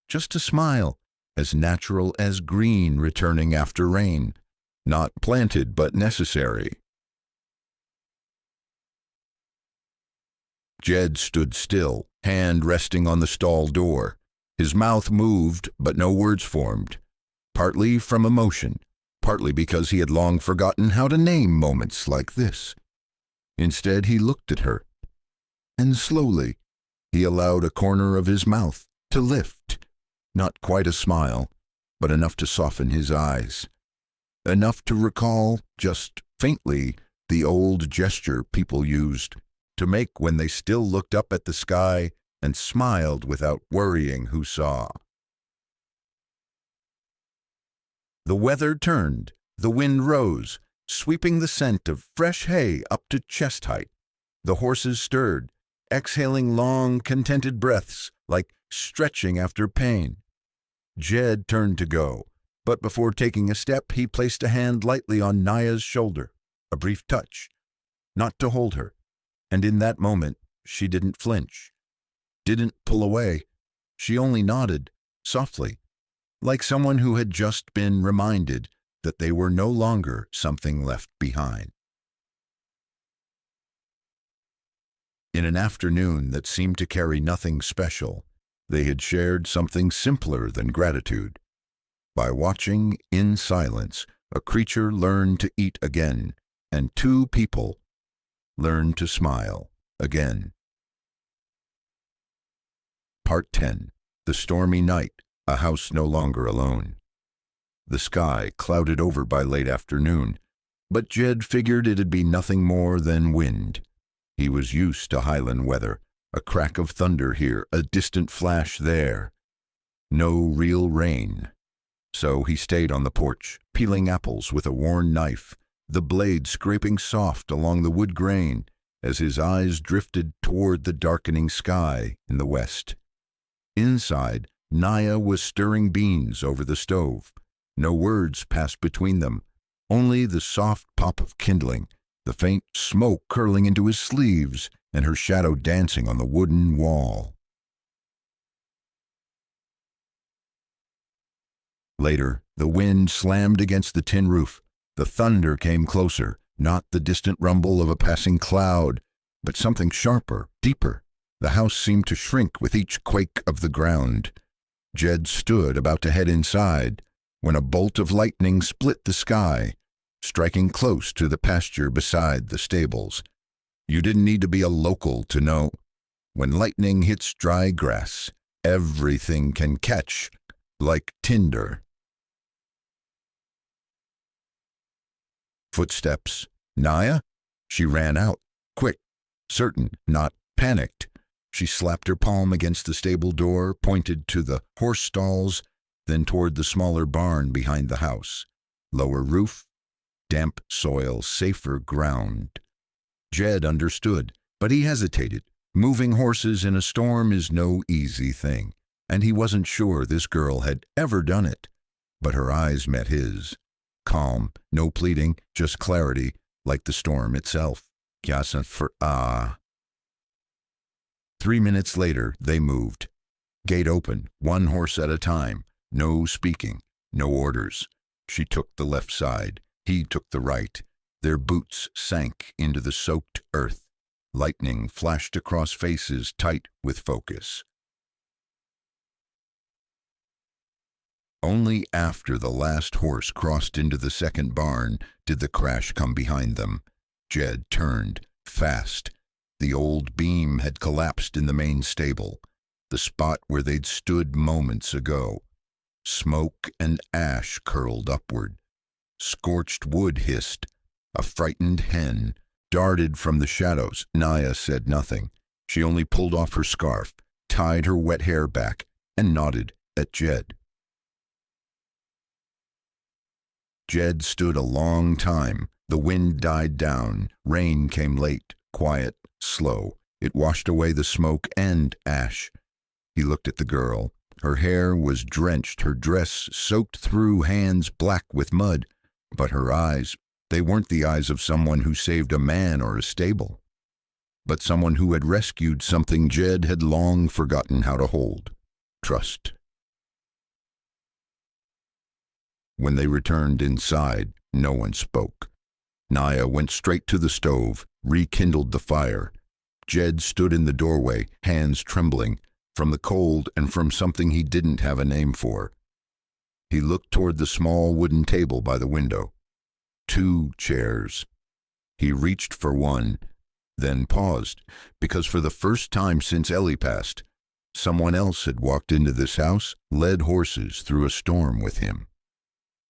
just a smile, as natural as green returning after rain, not planted but necessary. Jed stood still, hand resting on the stall door. His mouth moved, but no words formed, partly from emotion, partly because he had long forgotten how to name moments like this. Instead, he looked at her, and slowly he allowed a corner of his mouth to lift, not quite a smile, but enough to soften his eyes, enough to recall, just faintly, the old gesture people used to make when they still looked up at the sky and smiled without worrying who saw. The weather turned, the wind rose, sweeping the scent of fresh hay up to chest height. The horses stirred, exhaling long, contented breaths, like stretching after pain. Jed turned to go, but before taking a step, he placed a hand lightly on Naya's shoulder, a brief touch, not to hold her, and in that moment she didn't flinch. Didn't pull away. She only nodded, softly, like someone who had just been reminded that they were no longer something left behind. In an afternoon that seemed to carry nothing special, They had shared something simpler than gratitude. By watching in silence, a creature learned to eat again, and two people learned to smile again. Part 10. The stormy night, a house no longer alone. The sky clouded over by late afternoon, but Jed figured it'd be nothing more than wind. He was used to highland weather, a crack of thunder here, a distant flash there. No real rain. So he stayed on the porch, peeling apples with a worn knife, the blade scraping soft along the wood grain as his eyes drifted toward the darkening sky in the west. Inside, Naya was stirring beans over the stove. No words passed between them, only the soft pop of kindling, the faint smoke curling into his sleeves, and her shadow dancing on the wooden wall. Later, the wind slammed against the tin roof. The thunder came closer, not the distant rumble of a passing cloud, but something sharper, deeper. The house seemed to shrink with each quake of the ground. Jed stood about to head inside when a bolt of lightning split the sky, striking close to the pasture beside the stables. You didn't need to be a local to know. When lightning hits dry grass, everything can catch like tinder. Footsteps. Naya? She ran out, quick, certain, not panicked. She slapped her palm against the stable door, pointed to the horse stalls, then toward the smaller barn behind the house. Lower roof, damp soil, safer ground. Jed understood, but he hesitated. Moving horses in a storm is no easy thing, and he wasn't sure this girl had ever done it. But her eyes met his. Calm, no pleading, just clarity, like the storm itself. Yasen for 3 minutes later, they moved. Gate open, one horse at a time. No speaking, no orders. She took the left side. He took the right. Their boots sank into the soaked earth. Lightning flashed across faces tight with focus. Only after the last horse crossed into the second barn did the crash come behind them. Jed turned, fast. The old beam had collapsed in the main stable, the spot where they'd stood moments ago. Smoke and ash curled upward. Scorched wood hissed. A frightened hen darted from the shadows. Naya said nothing. She only pulled off her scarf, tied her wet hair back, and nodded at Jed. Jed stood a long time. The wind died down. Rain came late, quiet, slow. It washed away the smoke and ash. He looked at the girl. Her hair was drenched, her dress soaked through, hands black with mud. But her eyes, they weren't the eyes of someone who saved a man or a stable, but someone who had rescued something Jed had long forgotten how to hold: trust. When they returned inside, no one spoke. Naya went straight to the stove, rekindled the fire. Jed stood in the doorway, hands trembling, from the cold and from something he didn't have a name for. He looked toward the small wooden table by the window. 2 chairs. He reached for one, then paused, because for the first time since Ellie passed, someone else had walked into this house, led horses through a storm with him,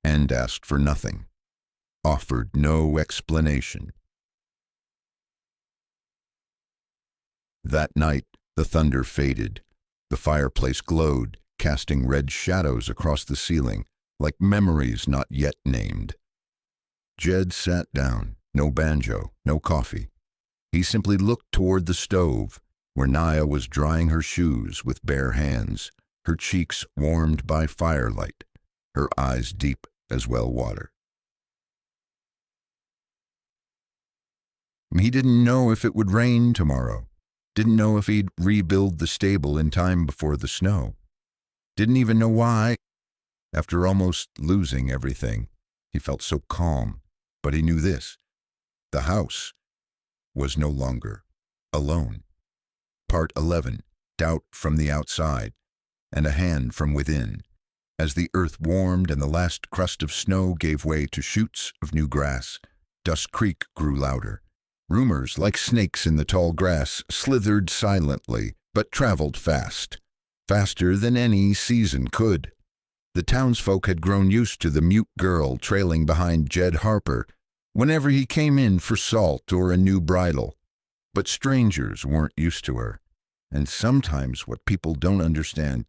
and asked for nothing, offered no explanation. That night, the thunder faded. The fireplace glowed, casting red shadows across the ceiling, like memories not yet named. Jed sat down, no banjo, no coffee. He simply looked toward the stove, where Naya was drying her shoes with bare hands, her cheeks warmed by firelight, her eyes deep as well water. He didn't know if it would rain tomorrow. Didn't know if he'd rebuild the stable in time before the snow. Didn't even know why. After almost losing everything, he felt so calm. But he knew this: the house was no longer alone. Part 11. Doubt from the outside. and a hand from within. As the earth warmed and the last crust of snow gave way to shoots of new grass, Dust Creek grew louder. Rumors, like snakes in the tall grass, slithered silently, but traveled fast. Faster than any season could. The townsfolk had grown used to the mute girl trailing behind Jed Harper whenever he came in for salt or a new bridle. But strangers weren't used to her, and sometimes what people don't understand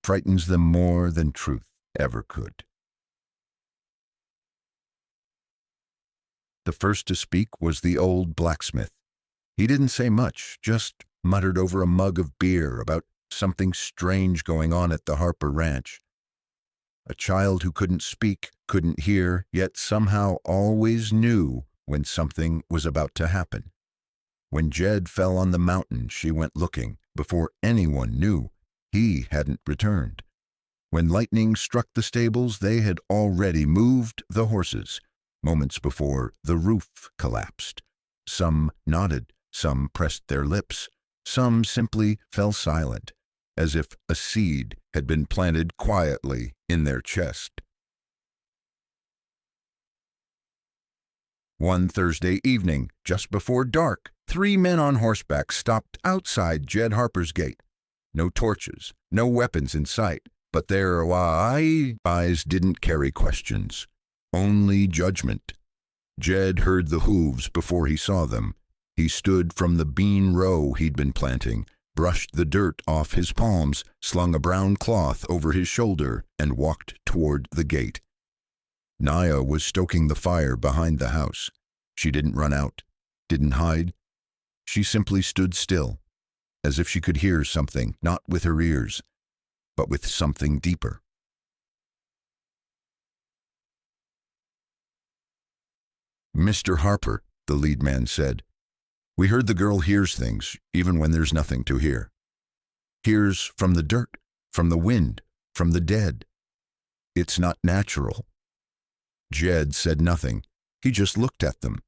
frightens them more than truth ever could. The first to speak was the old blacksmith. He didn't say much, just muttered over a mug of beer about something strange going on at the Harper Ranch. A child who couldn't speak, couldn't hear, yet somehow always knew when something was about to happen. When Jed fell on the mountain, she went looking. Before anyone knew, he hadn't returned. When lightning struck the stables, they had already moved the horses. Moments before, the roof collapsed. Some nodded, some pressed their lips, some simply fell silent, as if a seed had been planted quietly in their chest. One Thursday evening, just before dark, 3 men on horseback stopped outside Jed Harper's gate. No torches, no weapons in sight, but their eyes didn't carry questions, only judgment. Jed heard the hooves before he saw them. He stood from the bean row he'd been planting, brushed the dirt off his palms, slung a brown cloth over his shoulder, and walked toward the gate. Naya was stoking the fire behind the house. She didn't run out, didn't hide. She simply stood still, as if she could hear something, not with her ears, but with something deeper. "Mr. Harper," the lead man said, "we heard the girl hears things, even when there's nothing to hear. Hears from the dirt, from the wind, from the dead. It's not natural." Jed said nothing. He just looked at them.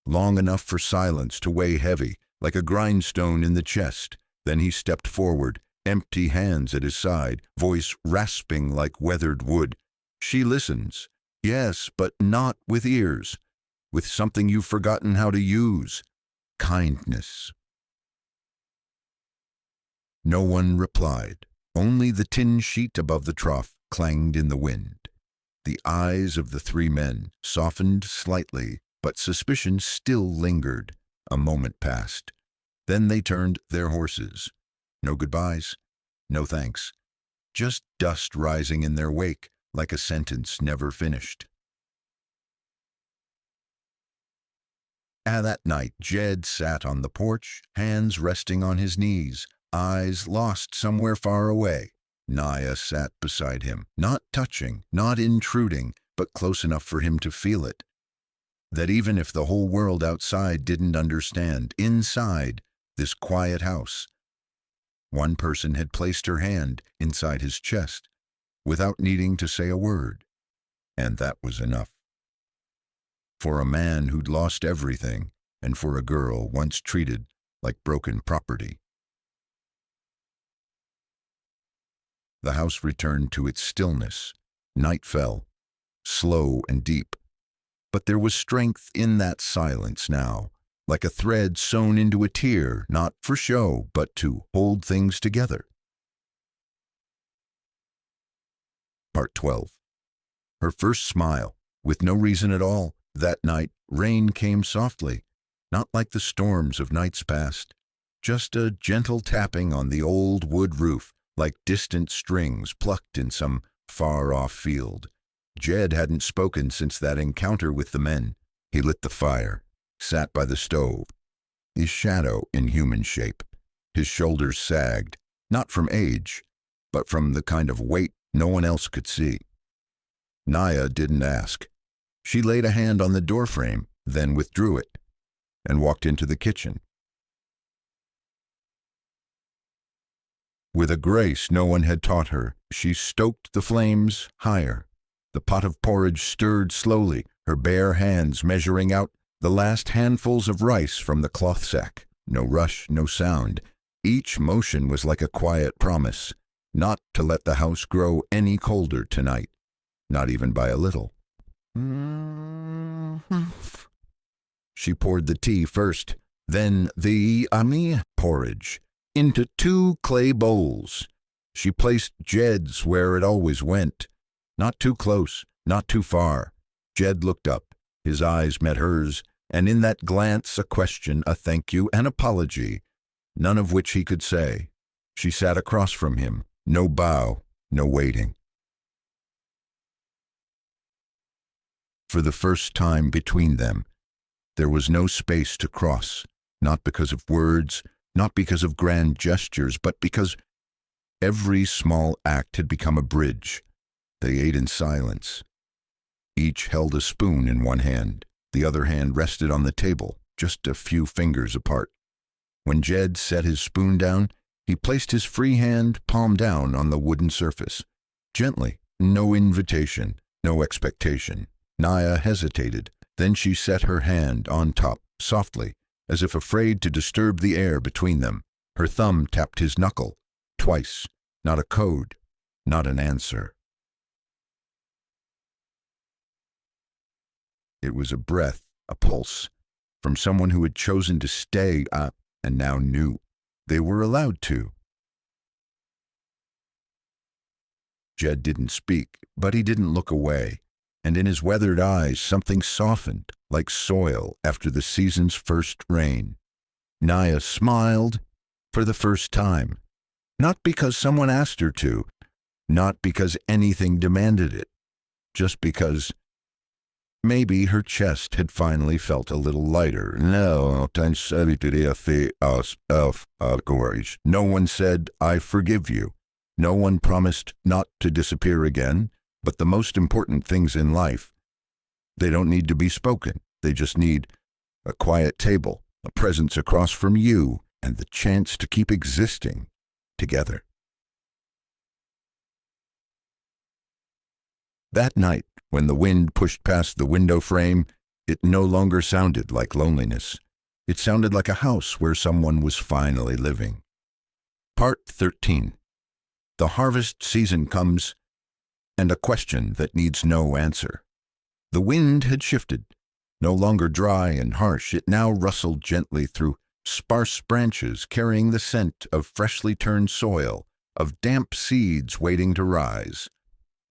Long enough for silence to weigh heavy, like a grindstone in the chest. Then he stepped forward, empty hands at his side, voice rasping like weathered wood. "She listens. Yes, but not with ears. With something you've forgotten how to use. Kindness." No one replied. Only the tin sheet above the trough clanged in the wind. The eyes of the 3 men softened slightly, but suspicion still lingered. A moment passed. Then they turned their horses. No goodbyes, no thanks. Just dust rising in their wake, like a sentence never finished. That night, Jed sat on the porch, hands resting on his knees, eyes lost somewhere far away. Naya sat beside him, not touching, not intruding, but close enough for him to feel it. That even if the whole world outside didn't understand, inside this quiet house, one person had placed her hand inside his chest, without needing to say a word, and that was enough. For a man who'd lost everything, and for a girl once treated like broken property. The house returned to its stillness. Night fell, slow and deep. But there was strength in that silence now, like a thread sewn into a tear, not for show, but to hold things together. Part 12. Her first smile, with no reason at all. That night, rain came softly, not like the storms of nights past. Just a gentle tapping on the old wood roof, like distant strings plucked in some far-off field. Jed hadn't spoken since that encounter with the men. He lit the fire, sat by the stove, his shadow in human shape. His shoulders sagged, not from age, but from the kind of weight no one else could see. Naya didn't ask. She laid a hand on the doorframe, then withdrew it, and walked into the kitchen. With a grace no one had taught her, she stoked the flames higher. The pot of porridge stirred slowly, her bare hands measuring out the last handfuls of rice from the cloth sack. No rush, no sound. Each motion was like a quiet promise. not to let the house grow any colder tonight, not even by a little. She poured the tea first, then the porridge, into 2 clay bowls. She placed Jed's where it always went, not too close, not too far. Jed looked up, his eyes met hers, and in that glance a question, a thank you, an apology, none of which he could say. She sat across from him, no bow, no waiting. For the first time between them, there was no space to cross, not because of words, not because of grand gestures, but because every small act had become a bridge. They ate in silence. Each held a spoon in one hand. The other hand rested on the table, just a few fingers apart. When Jed set his spoon down, he placed his free hand palm down on the wooden surface. Gently, no invitation, no expectation. Naya hesitated. Then she set her hand on top, softly, as if afraid to disturb the air between them. Her thumb tapped his knuckle, twice. Not a code, not an answer. It was a breath, a pulse, from someone who had chosen to stay up and now knew they were allowed to. Jed didn't speak, but he didn't look away, and in his weathered eyes something softened, like soil after the season's first rain. Naya smiled for the first time, not because someone asked her to, not because anything demanded it, just because maybe her chest had finally felt a little lighter. No one said, "I forgive you." No one promised not to disappear again, but the most important things in life, they don't need to be spoken. They just need a quiet table, a presence across from you, and the chance to keep existing together. That night, when the wind pushed past the window frame, it no longer sounded like loneliness. It sounded like a house where someone was finally living. Part 13. The harvest season comes, and a question that needs no answer. The wind had shifted. No longer dry and harsh, it now rustled gently through sparse branches carrying the scent of freshly turned soil, of damp seeds waiting to rise.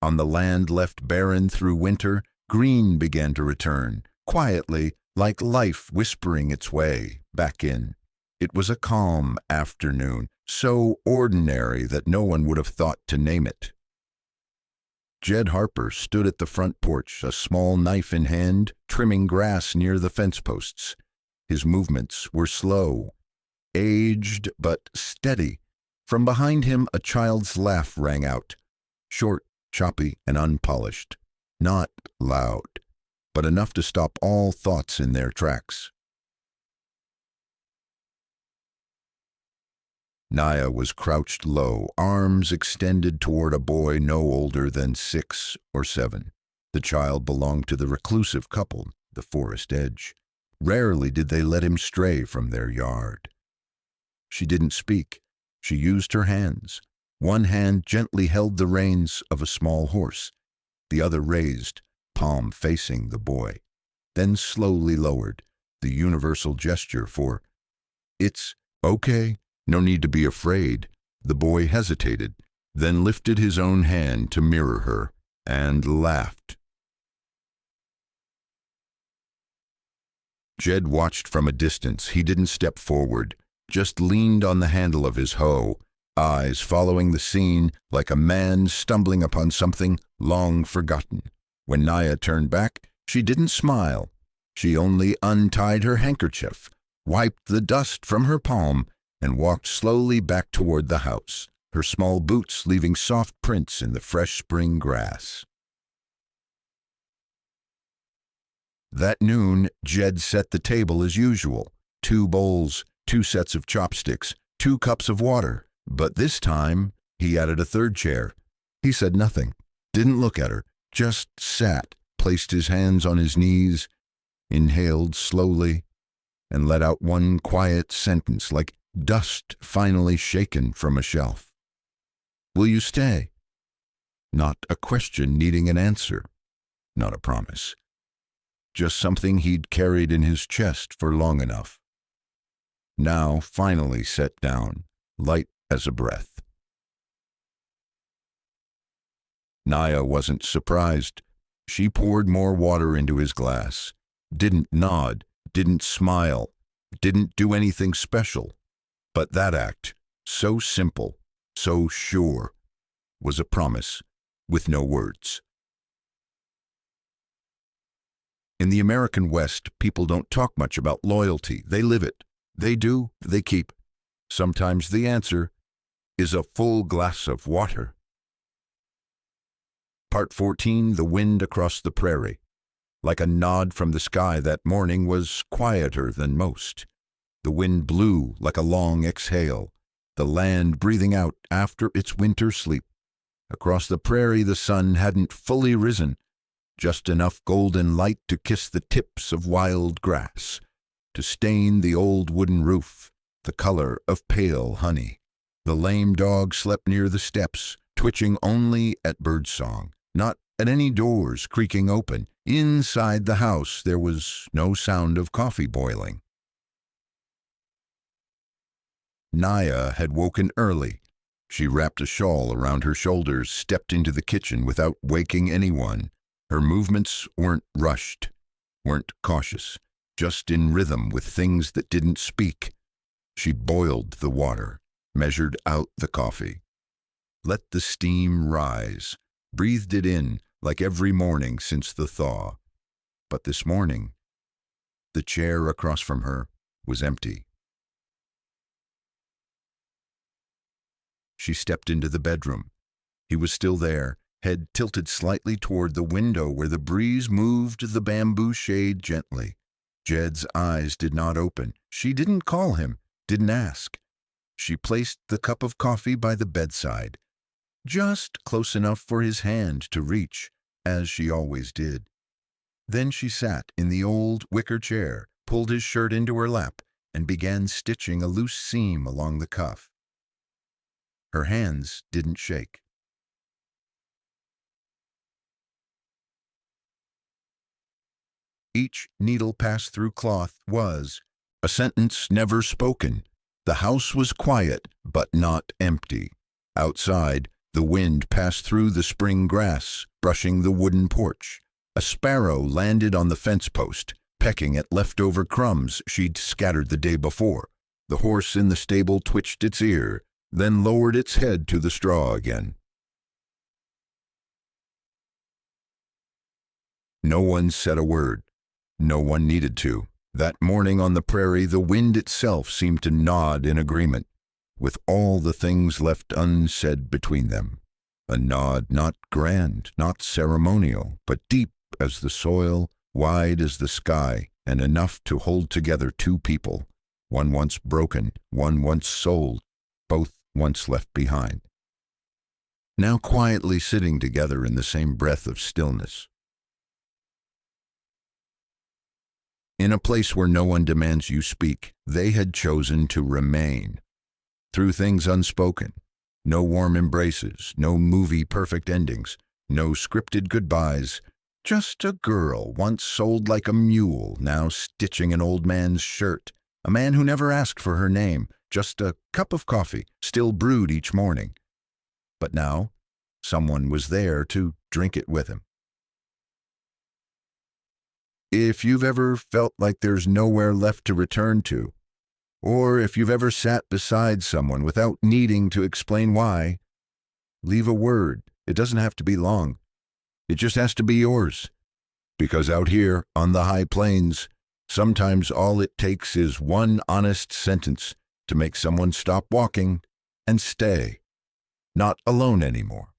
On the land left barren through winter, green began to return, quietly, like life whispering its way back in. It was a calm afternoon, so ordinary that no one would have thought to name it. Jed Harper stood at the front porch, a small knife in hand, trimming grass near the fence posts. His movements were slow, aged but steady. From behind him a child's laugh rang out, short, choppy, and unpolished. Not loud, but enough to stop all thoughts in their tracks. Naya was crouched low, arms extended toward a boy no older than 6 or 7. The child belonged to the reclusive couple, the forest edge. Rarely did they let him stray from their yard. She didn't speak. She used her hands. One hand gently held the reins of a small horse, the other raised, palm facing the boy, then slowly lowered, the universal gesture for, "It's okay. No need to be afraid." The boy hesitated, then lifted his own hand to mirror her, and laughed. Jed watched from a distance. He didn't step forward, just leaned on the handle of his hoe, eyes following the scene like a man stumbling upon something long forgotten. When Naya turned back, she didn't smile. She only untied her handkerchief, wiped the dust from her palm, and walked slowly back toward the house, her small boots leaving soft prints in the fresh spring grass. That noon, Jed set the table as usual. 2 bowls, 2 sets of chopsticks, 2 cups of water. But this time, he added a 3rd chair. He said nothing, didn't look at her, just sat, placed his hands on his knees, inhaled slowly, and let out one quiet sentence like dust finally shaken from a shelf. Will you stay? Not a question needing an answer. Not a promise. Just something he'd carried in his chest for long enough. Now finally set down, light as a breath. Naya wasn't surprised. She poured more water into his glass, didn't nod, didn't smile, didn't do anything special. But that act, so simple, so sure, was a promise with no words. In the American West, people don't talk much about loyalty. They live it. They do, they keep. Sometimes the answer is a full glass of water. Part 14, The Wind Across the Prairie. Like a nod from the sky, that morning was quieter than most. The wind blew like a long exhale, the land breathing out after its winter sleep. Across the prairie the sun hadn't fully risen, just enough golden light to kiss the tips of wild grass, to stain the old wooden roof, the color of pale honey. The lame dog slept near the steps, twitching only at birdsong, not at any doors creaking open. Inside the house there was no sound of coffee boiling. Naya had woken early. She wrapped a shawl around her shoulders, stepped into the kitchen without waking anyone. Her movements weren't rushed, weren't cautious, just in rhythm with things that didn't speak. She boiled the water, measured out the coffee. Let the steam rise, breathed it in like every morning since the thaw. But this morning, the chair across from her was empty. She stepped into the bedroom. He was still there, head tilted slightly toward the window where the breeze moved the bamboo shade gently. Jed's eyes did not open. She didn't call him, didn't ask. She placed the cup of coffee by the bedside, just close enough for his hand to reach, as she always did. Then she sat in the old wicker chair, pulled his shirt into her lap, and began stitching a loose seam along the cuff. Her hands didn't shake. Each needle pass-through cloth was a sentence never spoken. The house was quiet, but not empty. Outside, the wind passed through the spring grass, brushing the wooden porch. A sparrow landed on the fence post, pecking at leftover crumbs she'd scattered the day before. The horse in the stable twitched its ear, then lowered its head to the straw again. No one said a word. No one needed to. That morning on the prairie, the wind itself seemed to nod in agreement, with all the things left unsaid between them. A nod not grand, not ceremonial, but deep as the soil, wide as the sky, and enough to hold together two people, one once broken, one once sold, both once left behind. Now quietly sitting together in the same breath of stillness. In a place where no one demands you speak, they had chosen to remain. Through things unspoken, no warm embraces, no movie-perfect endings, no scripted goodbyes, just a girl once sold like a mule, now stitching an old man's shirt, a man who never asked for her name, just a cup of coffee, still brewed each morning. But now, someone was there to drink it with him. If you've ever felt like there's nowhere left to return to, or if you've ever sat beside someone without needing to explain why, leave a word. It doesn't have to be long. It just has to be yours. Because out here on the high plains, sometimes all it takes is one honest sentence to make someone stop walking and stay, not alone anymore.